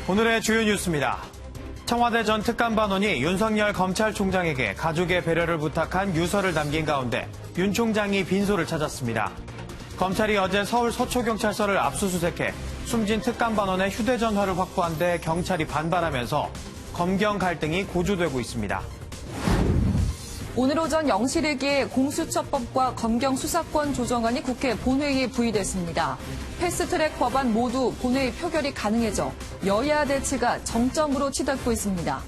오늘의 주요 뉴스입니다. 청와대 전 특감반원이 윤석열 검찰총장에게 가족의 배려를 부탁한 유서를 남긴 가운데 윤 총장이 빈소를 찾았습니다. 검찰이 어제 서울 서초경찰서를 압수수색해 숨진 특감반원의 휴대전화를 확보한 데 경찰이 반발하면서 검경 갈등이 고조되고 있습니다. 오늘 오전 0시를 공수처법과 검경 수사권 조정안이 국회 본회의에 부의됐습니다. 패스트트랙 법안 모두 본회의 표결이 가능해져 여야 대치가 정점으로 치닫고 있습니다.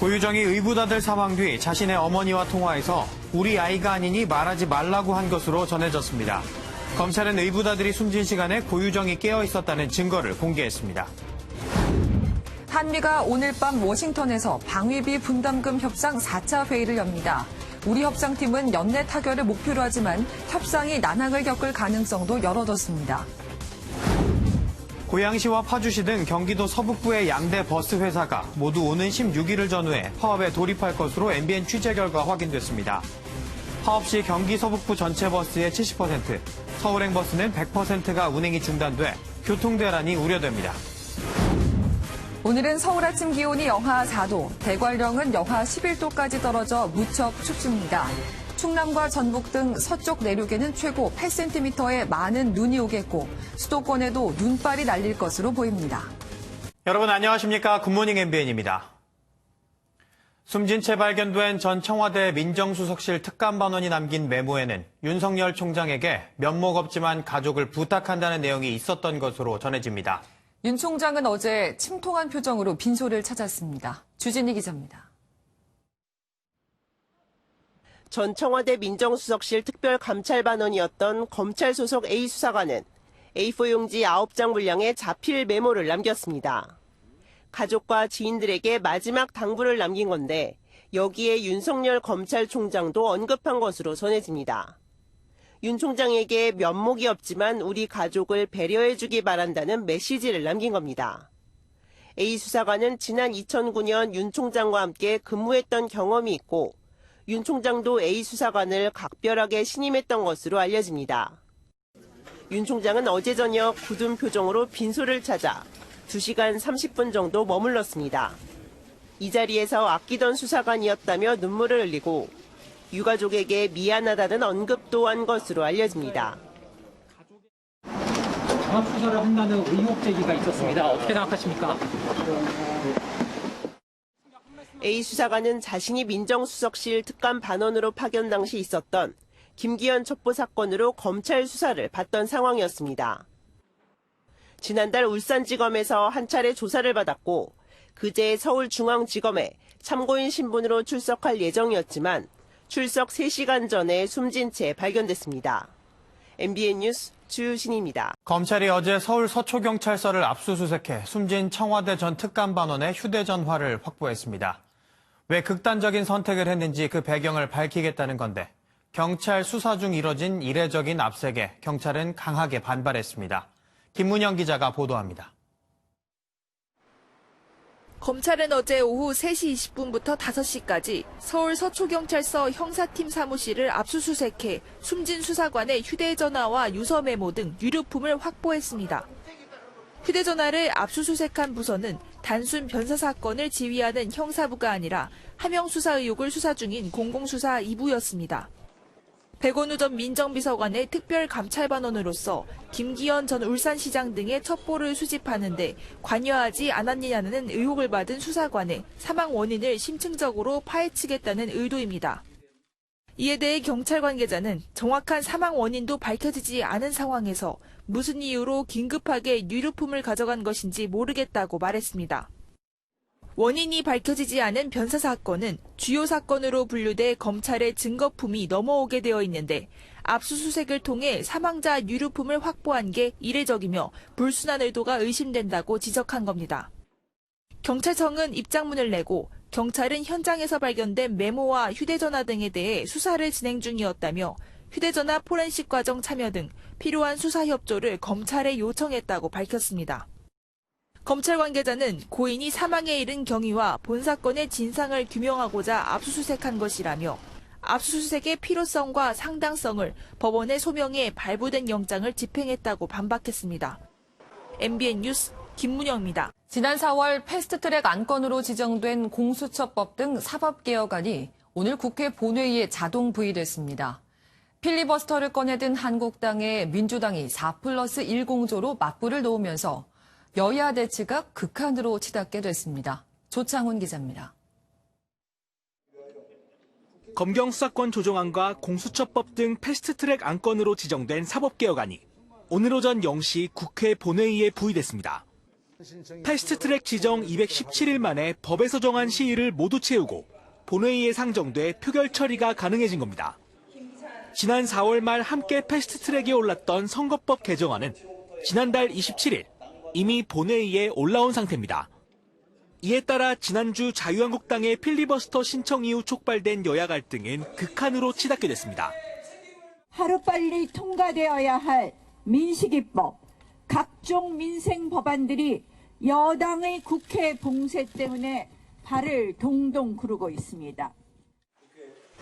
고유정이 의붓아들 사망 뒤 자신의 어머니와 통화해서 우리 아이가 아니니 말하지 말라고 한 것으로 전해졌습니다. 검찰은 의붓아들이 숨진 시간에 고유정이 깨어 있었다는 증거를 공개했습니다. 한미가 오늘 밤 워싱턴에서 방위비 분담금 협상 4차 회의를 엽니다. 우리 협상팀은 연내 타결을 목표로 하지만 협상이 난항을 겪을 가능성도 열어뒀습니다. 고양시와 파주시 등 경기도 서북부의 양대 버스 회사가 모두 오는 16일을 전후해 파업에 돌입할 것으로 MBN 취재 결과 확인됐습니다. 파업 시 경기 서북부 전체 버스의 70%, 서울행 버스는 100%가 운행이 중단돼 교통대란이 우려됩니다. 오늘은 서울 아침 기온이 영하 4도, 대관령은 영하 11도까지 떨어져 무척 춥습니다. 충남과 전북 등 서쪽 내륙에는 최고 8cm의 많은 눈이 오겠고 수도권에도 눈발이 날릴 것으로 보입니다. 여러분 안녕하십니까? 굿모닝 MBN입니다. 숨진 채 발견된 전 청와대 민정수석실 특감반원이 남긴 메모에는 윤석열 총장에게 면목 없지만 가족을 부탁한다는 내용이 있었던 것으로 전해집니다. 윤 총장은 어제 침통한 표정으로 빈소를 찾았습니다. 주진희 기자입니다. 전 청와대 민정수석실 특별감찰반원이었던 검찰 소속 A 수사관은 A4 용지 9장 분량의 자필 메모를 남겼습니다. 가족과 지인들에게 마지막 당부를 남긴 건데 여기에 윤석열 검찰총장도 언급한 것으로 전해집니다. 윤 총장에게 면목이 없지만 우리 가족을 배려해주기 바란다는 메시지를 남긴 겁니다. A 수사관은 지난 2009년 윤 총장과 함께 근무했던 경험이 있고 윤 총장도 A 수사관을 각별하게 신임했던 것으로 알려집니다. 윤 총장은 어제 저녁 굳은 표정으로 빈소를 찾아 2시간 30분 정도 머물렀습니다. 이 자리에서 아끼던 수사관이었다며 눈물을 흘리고 유가족에게 미안하다는 언급도 한 것으로 알려집니다. 장학수사를 한다는 의혹 제기가 있었습니다. 어떻게 생각하십니까? A 수사관은 자신이 민정수석실 특감 반원으로 파견 당시 있었던 김기현 첩보 사건으로 검찰 수사를 받던 상황이었습니다. 지난달 울산지검에서 한 차례 조사를 받았고 그제 서울중앙지검에 참고인 신분으로 출석할 예정이었지만 출석 3시간 전에 숨진 채 발견됐습니다. MBN 뉴스 주신입니다. 검찰이 어제 서울 서초경찰서를 압수수색해 숨진 청와대 전 특감반원의 휴대전화를 확보했습니다. 왜 극단적인 선택을 했는지 그 배경을 밝히겠다는 건데 경찰 수사 중 이뤄진 이례적인 압색에 경찰은 강하게 반발했습니다. 김문영 기자가 보도합니다. 검찰은 어제 오후 3시 20분부터 5시까지 서울 서초경찰서 형사팀 사무실을 압수수색해 숨진 수사관의 휴대전화와 유서 메모 등 유류품을 확보했습니다. 휴대전화를 압수수색한 부서는 단순 변사 사건을 지휘하는 형사부가 아니라 하명 수사 의혹을 수사 중인 공공수사 2부였습니다. 백원우 전 민정비서관의 특별감찰반원으로서 김기현 전 울산시장 등의 첩보를 수집하는 데 관여하지 않았느냐는 의혹을 받은 수사관의 사망 원인을 심층적으로 파헤치겠다는 의도입니다. 이에 대해 경찰 관계자는 정확한 사망 원인도 밝혀지지 않은 상황에서 무슨 이유로 긴급하게 유류품을 가져간 것인지 모르겠다고 말했습니다. 원인이 밝혀지지 않은 변사 사건은 주요 사건으로 분류돼 검찰의 증거품이 넘어오게 되어 있는데 압수수색을 통해 사망자 유류품을 확보한 게 이례적이며 불순한 의도가 의심된다고 지적한 겁니다. 경찰청은 입장문을 내고 경찰은 현장에서 발견된 메모와 휴대전화 등에 대해 수사를 진행 중이었다며 휴대전화 포렌식 과정 참여 등 필요한 수사 협조를 검찰에 요청했다고 밝혔습니다. 검찰 관계자는 고인이 사망에 이른 경위와 본 사건의 진상을 규명하고자 압수수색한 것이라며 압수수색의 필요성과 상당성을 법원에 소명해 발부된 영장을 집행했다고 반박했습니다. MBN 뉴스 김문영입니다. 지난 4월 패스트트랙 안건으로 지정된 공수처법 등 사법개혁안이 오늘 국회 본회의에 자동 부의됐습니다. 필리버스터를 꺼내든 한국당에 민주당이 4+1 공조로 맞불을 놓으면서 여야 대치가 극한으로 치닫게 됐습니다. 조창훈 기자입니다. 검경 수사권 조정안과 공수처법 등 패스트트랙 안건으로 지정된 사법개혁안이 오늘 오전 0시 국회 본회의에 부의됐습니다. 패스트트랙 지정 217일 만에 법에서 정한 시일을 모두 채우고 본회의에 상정돼 표결 처리가 가능해진 겁니다. 지난 4월 말 함께 패스트트랙에 올랐던 선거법 개정안은 지난달 27일 이미 본회의에 올라온 상태입니다. 이에 따라 지난주 자유한국당의 필리버스터 신청 이후 촉발된 여야 갈등은 극한으로 치닫게 됐습니다. 하루빨리 통과되어야 할 민식이법, 각종 민생 법안들이 여당의 국회 봉쇄 때문에 발을 동동 구르고 있습니다.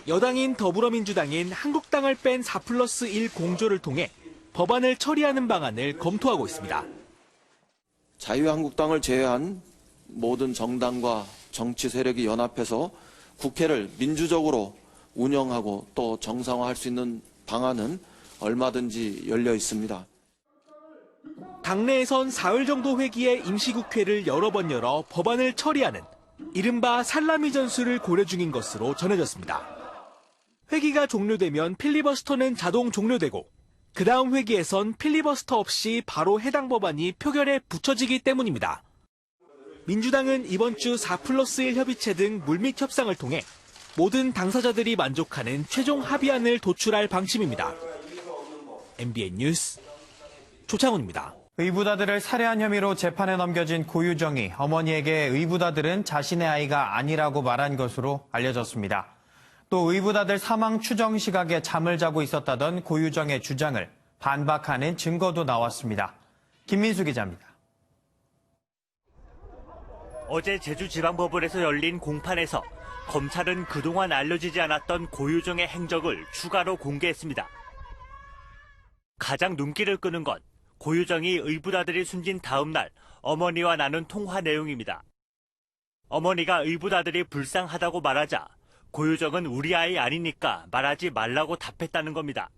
여당인 더불어민주당인 한국당을 뺀 4+1 공조를 통해 법안을 처리하는 방안을 검토하고 있습니다. 자유한국당을 제외한 모든 정당과 정치 세력이 연합해서 국회를 민주적으로 운영하고 또 정상화할 수 있는 방안은 얼마든지 열려 있습니다. 당내에선 사흘 정도 회기에 임시국회를 여러 번 열어 법안을 처리하는 이른바 살라미 전술을 고려 중인 것으로 전해졌습니다. 회기가 종료되면 필리버스터는 자동 종료되고 그 다음 회기에선 필리버스터 없이 바로 해당 법안이 표결에 붙여지기 때문입니다. 민주당은 이번 주 4+1 협의체 등 물밑 협상을 통해 모든 당사자들이 만족하는 최종 합의안을 도출할 방침입니다. MBN 뉴스 조창훈입니다. 의붓아들을 살해한 혐의로 재판에 넘겨진 고유정이 어머니에게 의붓아들은 자신의 아이가 아니라고 말한 것으로 알려졌습니다. 또 의붓아들 사망 추정 시각에 잠을 자고 있었다던 고유정의 주장을 반박하는 증거도 나왔습니다. 김민수 기자입니다. 어제 제주지방법원에서 열린 공판에서 검찰은 그동안 알려지지 않았던 고유정의 행적을 추가로 공개했습니다. 가장 눈길을 끄는 건 고유정이 의붓아들이 숨진 다음 날 어머니와 나눈 통화 내용입니다. 어머니가 의붓아들이 불쌍하다고 말하자 고유정은 우리 아이 아니니까 말하지 말라고 답했다는 겁니다.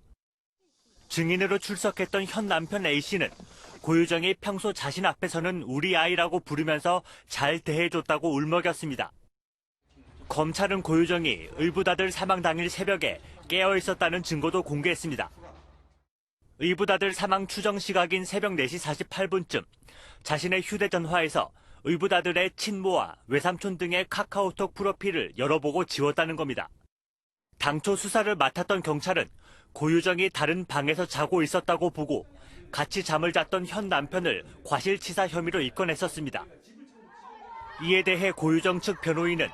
증인으로 출석했던 현 남편 A씨는 고유정이 평소 자신 앞에서는 우리 아이라고 부르면서 잘 대해줬다고 울먹였습니다. 검찰은 고유정이 의붓아들 사망 당일 새벽에 깨어 있었다는 증거도 공개했습니다. 의붓아들 사망 추정 시각인 새벽 4시 48분쯤 자신의 휴대전화에서 의붓아들의 친모와 외삼촌 등의 카카오톡 프로필을 열어보고 지웠다는 겁니다. 당초 수사를 맡았던 경찰은 고유정이 다른 방에서 자고 있었다고 보고 같이 잠을 잤던 현 남편을 과실치사 혐의로 입건했었습니다. 이에 대해 고유정 측 변호인은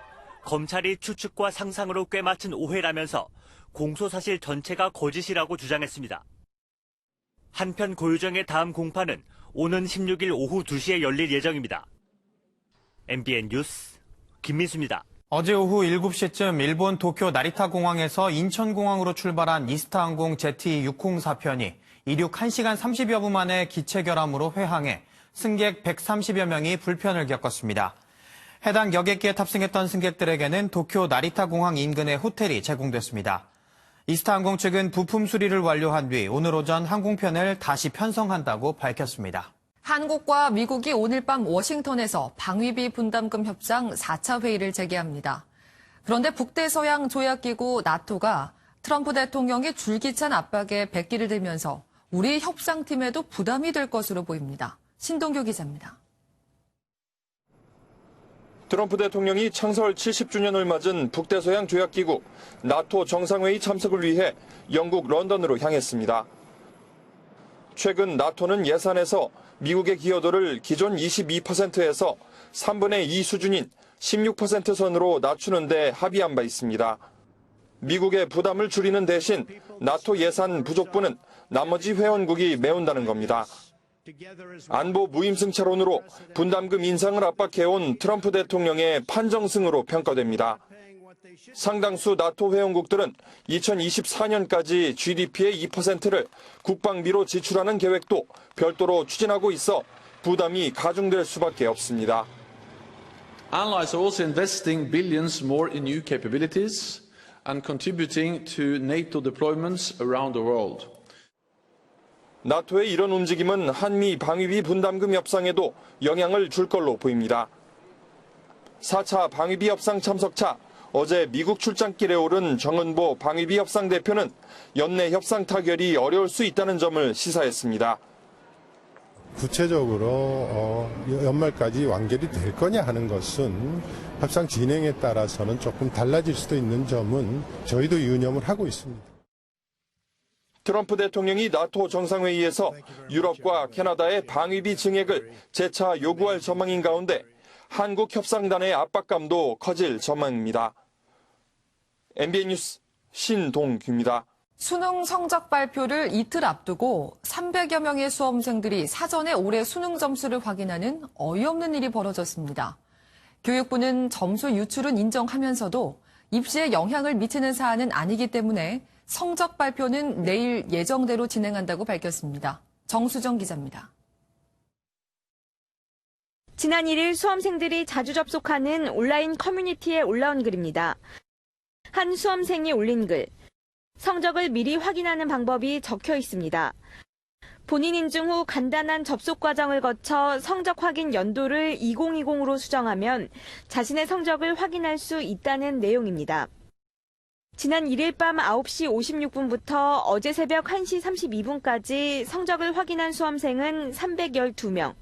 검찰이 추측과 상상으로 꿰맞춘 오해라면서 공소사실 전체가 거짓이라고 주장했습니다. 한편 고유정의 다음 공판은 오는 16일 오후 2시에 열릴 예정입니다. MBN 뉴스 김민수입니다. 어제 오후 7시쯤 일본 도쿄 나리타 공항에서 인천공항으로 출발한 이스타항공 ZE604편이 이륙 1시간 30여 분 만에 기체 결함으로 회항해 승객 130여 명이 불편을 겪었습니다. 해당 여객기에 탑승했던 승객들에게는 도쿄 나리타 공항 인근의 호텔이 제공됐습니다. 이스타항공 측은 부품 수리를 완료한 뒤 오늘 오전 항공편을 다시 편성한다고 밝혔습니다. 한국과 미국이 오늘 밤 워싱턴에서 방위비 분담금 협상 4차 회의를 재개합니다. 그런데 북대서양 조약기구 나토가 트럼프 대통령의 줄기찬 압박에 백기를 들면서 우리 협상팀에도 부담이 될 것으로 보입니다. 신동규 기자입니다. 트럼프 대통령이 창설 70주년을 맞은 북대서양 조약기구 나토 정상회의 참석을 위해 영국 런던으로 향했습니다. 최근 나토는 예산에서 미국의 기여도를 기존 22%에서 3분의 2 수준인 16% 선으로 낮추는 데 합의한 바 있습니다. 미국의 부담을 줄이는 대신 나토 예산 부족분은 나머지 회원국이 메운다는 겁니다. 안보 무임승차론으로 분담금 인상을 압박해온 트럼프 대통령의 판정승으로 평가됩니다. 상당수 나토 회원국들은 2024년까지 GDP의 2%를 국방비로 지출하는 계획도 별도로 추진하고 있어 부담이 가중될 수밖에 없습니다. Allies are also investing billions more in new capabilities and contributing to NATO deployments around the world. 나토의 이런 움직임은 한미 방위비 분담금 협상에도 영향을 줄 걸로 보입니다. 4차 방위비 협상 참석차 어제 미국 출장길에 오른 정은보 방위비 협상 대표는 연내 협상 타결이 어려울 수 있다는 점을 시사했습니다. 구체적으로 연말까지 완결이 될 거냐 하는 것은 협상 진행에 따라서는 조금 달라질 수도 있는 점은 저희도 유념을 하고 있습니다. 트럼프 대통령이 나토 정상회의에서 유럽과 캐나다의 방위비 증액을 재차 요구할 전망인 가운데 한국 협상단의 압박감도 커질 전망입니다. MBN 뉴스 신동규입니다. 수능 성적 발표를 이틀 앞두고 300여 명의 수험생들이 사전에 올해 수능 점수를 확인하는 어이없는 일이 벌어졌습니다. 교육부는 점수 유출은 인정하면서도 입시에 영향을 미치는 사안은 아니기 때문에 성적 발표는 내일 예정대로 진행한다고 밝혔습니다. 정수정 기자입니다. 지난 1일 수험생들이 자주 접속하는 온라인 커뮤니티에 올라온 글입니다. 한 수험생이 올린 글. 성적을 미리 확인하는 방법이 적혀 있습니다. 본인 인증 후 간단한 접속 과정을 거쳐 성적 확인 연도를 2020으로 수정하면 자신의 성적을 확인할 수 있다는 내용입니다. 지난 1일 밤 9시 56분부터 어제 새벽 1시 32분까지 성적을 확인한 수험생은 312명.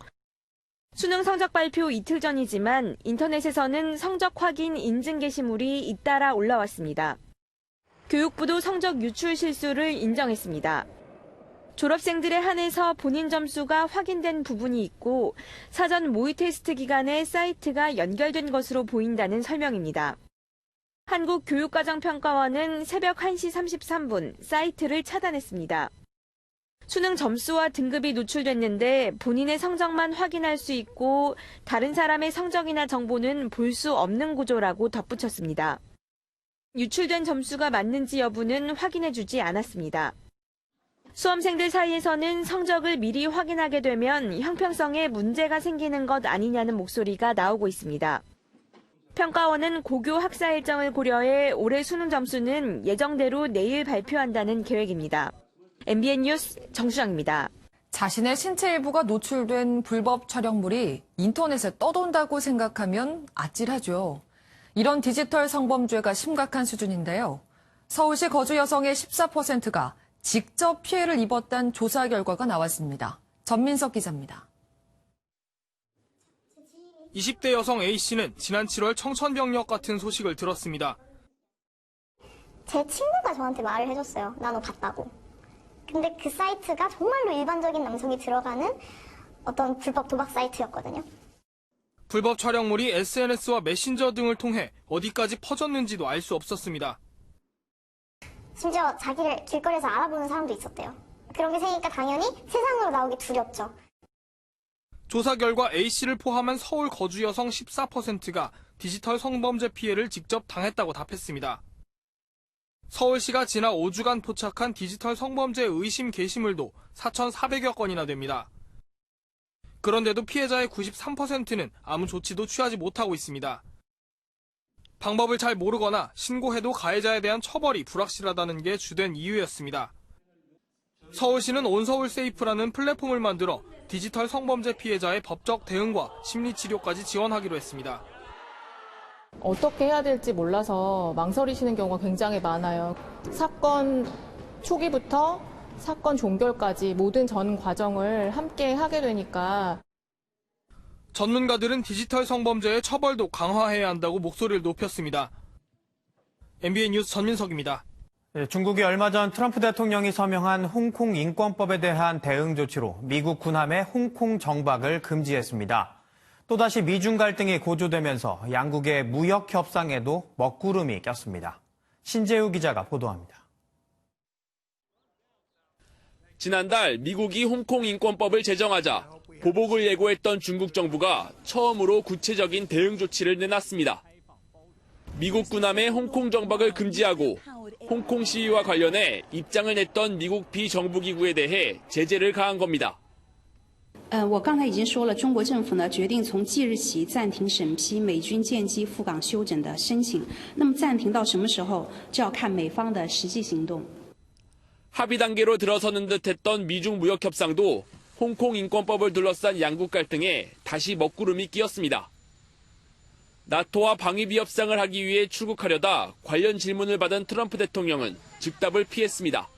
수능 성적 발표 이틀 전이지만 인터넷에서는 성적 확인 인증 게시물이 잇따라 올라왔습니다. 교육부도 성적 유출 실수를 인정했습니다. 졸업생들에 한해서 본인 점수가 확인된 부분이 있고 사전 모의 테스트 기간에 사이트가 연결된 것으로 보인다는 설명입니다. 한국교육과정평가원은 새벽 1시 33분 사이트를 차단했습니다. 수능 점수와 등급이 노출됐는데 본인의 성적만 확인할 수 있고 다른 사람의 성적이나 정보는 볼 수 없는 구조라고 덧붙였습니다. 유출된 점수가 맞는지 여부는 확인해주지 않았습니다. 수험생들 사이에서는 성적을 미리 확인하게 되면 형평성에 문제가 생기는 것 아니냐는 목소리가 나오고 있습니다. 평가원은 고교 학사 일정을 고려해 올해 수능 점수는 예정대로 내일 발표한다는 계획입니다. MBN 뉴스 정수정입니다. 자신의 신체 일부가 노출된 불법 촬영물이 인터넷에 떠돈다고 생각하면 아찔하죠. 이런 디지털 성범죄가 심각한 수준인데요. 서울시 거주 여성의 14%가 직접 피해를 입었다는 조사 결과가 나왔습니다. 전민석 기자입니다. 20대 여성 A씨는 지난 7월 청천벽력 같은 소식을 들었습니다. 제 친구가 저한테 말을 해줬어요. 나 너 봤다고. 근데 그 사이트가 정말로 일반적인 남성이 들어가는 어떤 불법 도박 사이트였거든요. 불법 촬영물이 SNS와 메신저 등을 통해 어디까지 퍼졌는지도 알 수 없었습니다. 심지어 자기를 길거리에서 알아보는 사람도 있었대요. 그런 게 생기니까 당연히 세상으로 나오기 두렵죠. 조사 결과 A씨를 포함한 서울 거주 여성 14%가 디지털 성범죄 피해를 직접 당했다고 답했습니다. 서울시가 지난 5주간 포착한 디지털 성범죄 의심 게시물도 4,400여 건이나 됩니다. 그런데도 피해자의 93%는 아무 조치도 취하지 못하고 있습니다. 방법을 잘 모르거나 신고해도 가해자에 대한 처벌이 불확실하다는 게 주된 이유였습니다. 서울시는 온서울세이프라는 플랫폼을 만들어 디지털 성범죄 피해자의 법적 대응과 심리치료까지 지원하기로 했습니다. 어떻게 해야 될지 몰라서 망설이시는 경우가 굉장히 많아요. 사건 초기부터 사건 종결까지 모든 전 과정을 함께 하게 되니까. 전문가들은 디지털 성범죄의 처벌도 강화해야 한다고 목소리를 높였습니다. MBN 뉴스 전민석입니다. 중국이 얼마 전 트럼프 대통령이 서명한 홍콩 인권법에 대한 대응 조치로 미국 군함의 홍콩 정박을 금지했습니다. 또다시 미중 갈등이 고조되면서 양국의 무역 협상에도 먹구름이 꼈습니다. 신재우 기자가 보도합니다. 지난달 미국이 홍콩 인권법을 제정하자 보복을 예고했던 중국 정부가 처음으로 구체적인 대응 조치를 내놨습니다. 미국 군함의 홍콩 정박을 금지하고 홍콩 시위와 관련해 입장을 냈던 미국 비정부기구에 대해 제재를 가한 겁니다. 我刚才已经说了，中国政府呢决定从即日起暂停审批美军舰机赴港休整的申请。那么暂停到什么时候，就要看美方的实际行动。 합의 단계로 들어서는 듯했던 미중 무역 협상도 홍콩 인권법을 둘러싼 양국 갈등에 다시 먹구름이 끼었습니다. 나토와 방위비 협상을 하기 위해 출국하려다 관련 질문을 받은 트럼프 대통령은 즉답을 피했습니다.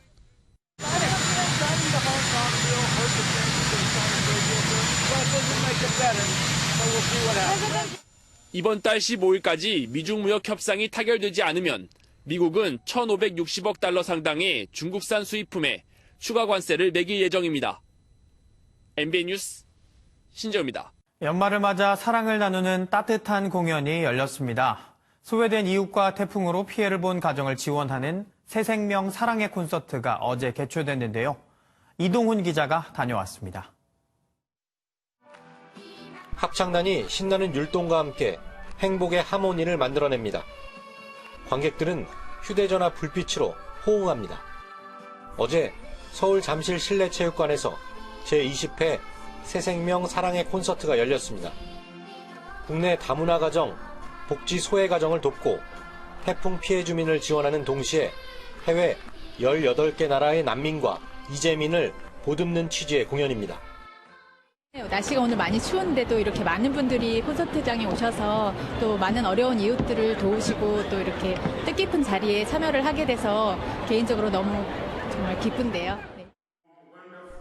이번 달 15일까지 미중 무역 협상이 타결되지 않으면 미국은 1,560억 달러 상당의 중국산 수입품에 추가 관세를 매길 예정입니다. MBN 뉴스 신재호입니다. 연말을 맞아 사랑을 나누는 따뜻한 공연이 열렸습니다. 소외된 이웃과 태풍으로 피해를 본 가정을 지원하는 새생명 사랑의 콘서트가 어제 개최됐는데요. 이동훈 기자가 다녀왔습니다. 합창단이 신나는 율동과 함께 행복의 하모니를 만들어냅니다. 관객들은 휴대전화 불빛으로 호응합니다. 어제 서울 잠실 실내체육관에서 제20회 새생명 사랑의 콘서트가 열렸습니다. 국내 다문화 가정, 복지 소외 가정을 돕고 태풍 피해 주민을 지원하는 동시에 해외 18개 나라의 난민과 이재민을 보듬는 취지의 공연입니다. 날씨가 오늘 많이 추운데도 이렇게 많은 분들이 콘서트장에 오셔서 또 많은 어려운 이웃들을 도우시고 또 이렇게 뜻깊은 자리에 참여를 하게 돼서 개인적으로 너무 정말 기쁜데요. 네.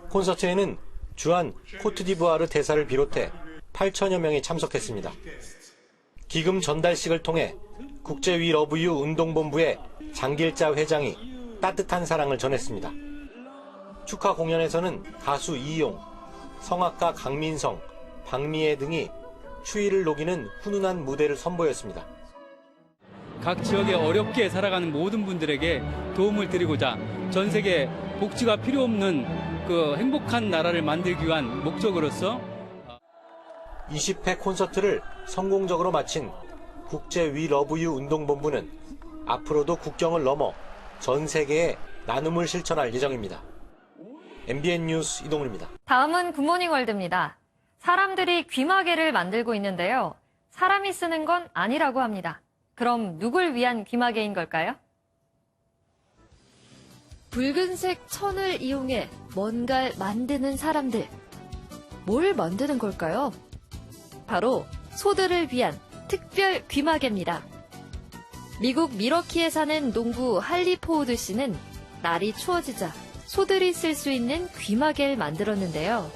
콘서트에는 주한 코트디부아르 대사를 비롯해 8천여 명이 참석했습니다. 기금 전달식을 통해 국제 위 러브 유 운동본부의 장길자 회장이 따뜻한 사랑을 전했습니다. 축하 공연에서는 가수 이용, 성악가 강민성, 박미애 등이 추위를 녹이는 훈훈한 무대를 선보였습니다. 각 지역에 어렵게 살아가는 모든 분들에게 도움을 드리고자 전 세계 복지가 필요 없는 그 행복한 나라를 만들기 위한 목적으로서 20회 콘서트를 성공적으로 마친 국제 위 러브 유 운동본부는 앞으로도 국경을 넘어 전 세계에 나눔을 실천할 예정입니다. MBN 뉴스 이동훈입니다. 다음은 굿모닝 월드입니다. 사람들이 귀마개를 만들고 있는데요. 사람이 쓰는 건 아니라고 합니다. 그럼 누굴 위한 귀마개인 걸까요? 붉은색 천을 이용해 뭔가를 만드는 사람들. 뭘 만드는 걸까요? 바로 소들을 위한 특별 귀마개입니다. 미국 미러키에 사는 농부 할리 포우드 씨는 날이 추워지자 소들이 쓸 수 있는 귀마개를 만들었는데요.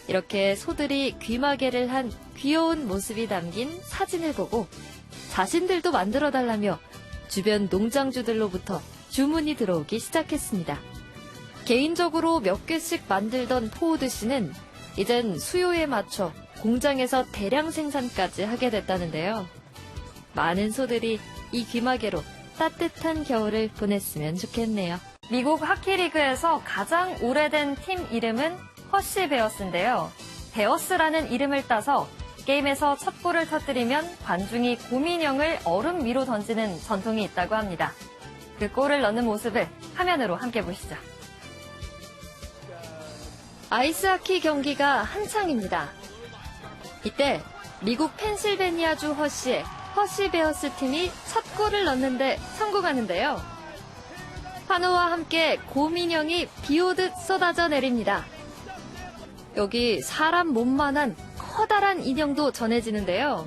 이렇게 소들이 귀마개를 한 귀여운 모습이 담긴 사진을 보고 자신들도 만들어달라며 주변 농장주들로부터 주문이 들어오기 시작했습니다. 개인적으로 몇 개씩 만들던 포우드 씨는 이젠 수요에 맞춰 공장에서 대량 생산까지 하게 됐다는데요. 많은 소들이 이 귀마개로 따뜻한 겨울을 보냈으면 좋겠네요. 미국 하키리그에서 가장 오래된 팀 이름은 허쉬 베어스인데요. 베어스라는 이름을 따서 게임에서 첫 골을 터뜨리면 관중이 곰인형을 얼음 위로 던지는 전통이 있다고 합니다. 그 골을 넣는 모습을 화면으로 함께 보시죠. 아이스하키 경기가 한창입니다. 이때 미국 펜실베니아주 허쉬의 허쉬 베어스 팀이 첫 골을 넣는데 성공하는데요. 환호와 함께 곰인형이 비오듯 쏟아져 내립니다. 여기 사람 몸만한 커다란 인형도 전해지는데요.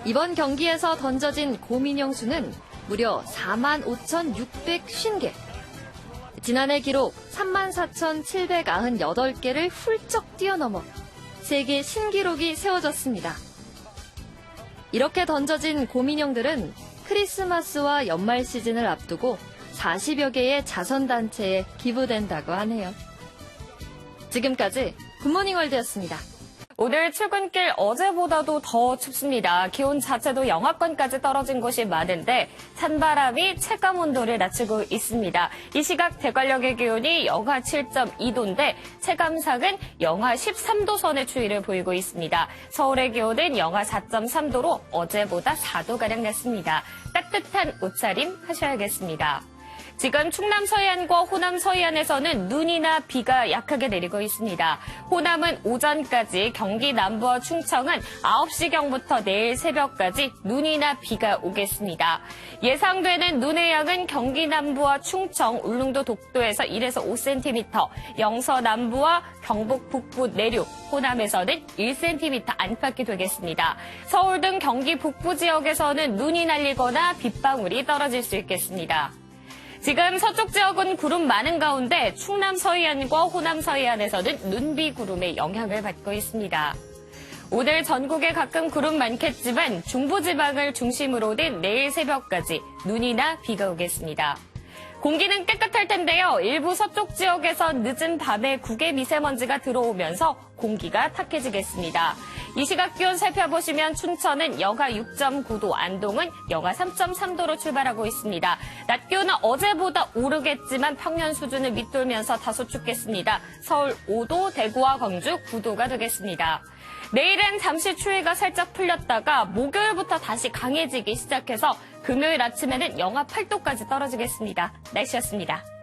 이번 경기에서 던져진 곰인형 수는 무려 45,650개. 지난해 기록 34,798개를 훌쩍 뛰어넘어 세계 신기록이 세워졌습니다. 이렇게 던져진 곰인형들은 크리스마스와 연말 시즌을 앞두고 40여 개의 자선단체에 기부된다고 하네요. 지금까지 굿모닝 월드였습니다. 오늘 출근길 어제보다도 더 춥습니다. 기온 자체도 영하권까지 떨어진 곳이 많은데 찬바람이 체감온도를 낮추고 있습니다. 이 시각 대관령의 기온이 영하 7.2도인데 체감상은 영하 13도 선의 추위를 보이고 있습니다. 서울의 기온은 영하 4.3도로 어제보다 4도가량 낮습니다. 따뜻한 옷차림 하셔야겠습니다. 지금 충남 서해안과 호남 서해안에서는 눈이나 비가 약하게 내리고 있습니다. 호남은 오전까지, 경기 남부와 충청은 9시경부터 내일 새벽까지 눈이나 비가 오겠습니다. 예상되는 눈의 양은 경기 남부와 충청, 울릉도 독도에서 1에서 5cm, 영서 남부와 경북 북부 내륙, 호남에서는 1cm 안팎이 되겠습니다. 서울 등 경기 북부 지역에서는 눈이 날리거나 빗방울이 떨어질 수 있겠습니다. 지금 서쪽 지역은 구름 많은 가운데 충남 서해안과 호남 서해안에서는 눈비 구름의 영향을 받고 있습니다. 오늘 전국에 가끔 구름 많겠지만 중부지방을 중심으로는 내일 새벽까지 눈이나 비가 오겠습니다. 공기는 깨끗할 텐데요. 일부 서쪽 지역에서 늦은 밤에 국외 미세먼지가 들어오면서 공기가 탁해지겠습니다. 이 시각 기온 살펴보시면 춘천은 영하 6.9도, 안동은 영하 3.3도로 출발하고 있습니다. 낮 기온은 어제보다 오르겠지만 평년 수준을 밑돌면서 다소 춥겠습니다. 서울 5도, 대구와 광주 9도가 되겠습니다. 내일은 잠시 추위가 살짝 풀렸다가 목요일부터 다시 강해지기 시작해서 금요일 아침에는 영하 8도까지 떨어지겠습니다. 날씨였습니다.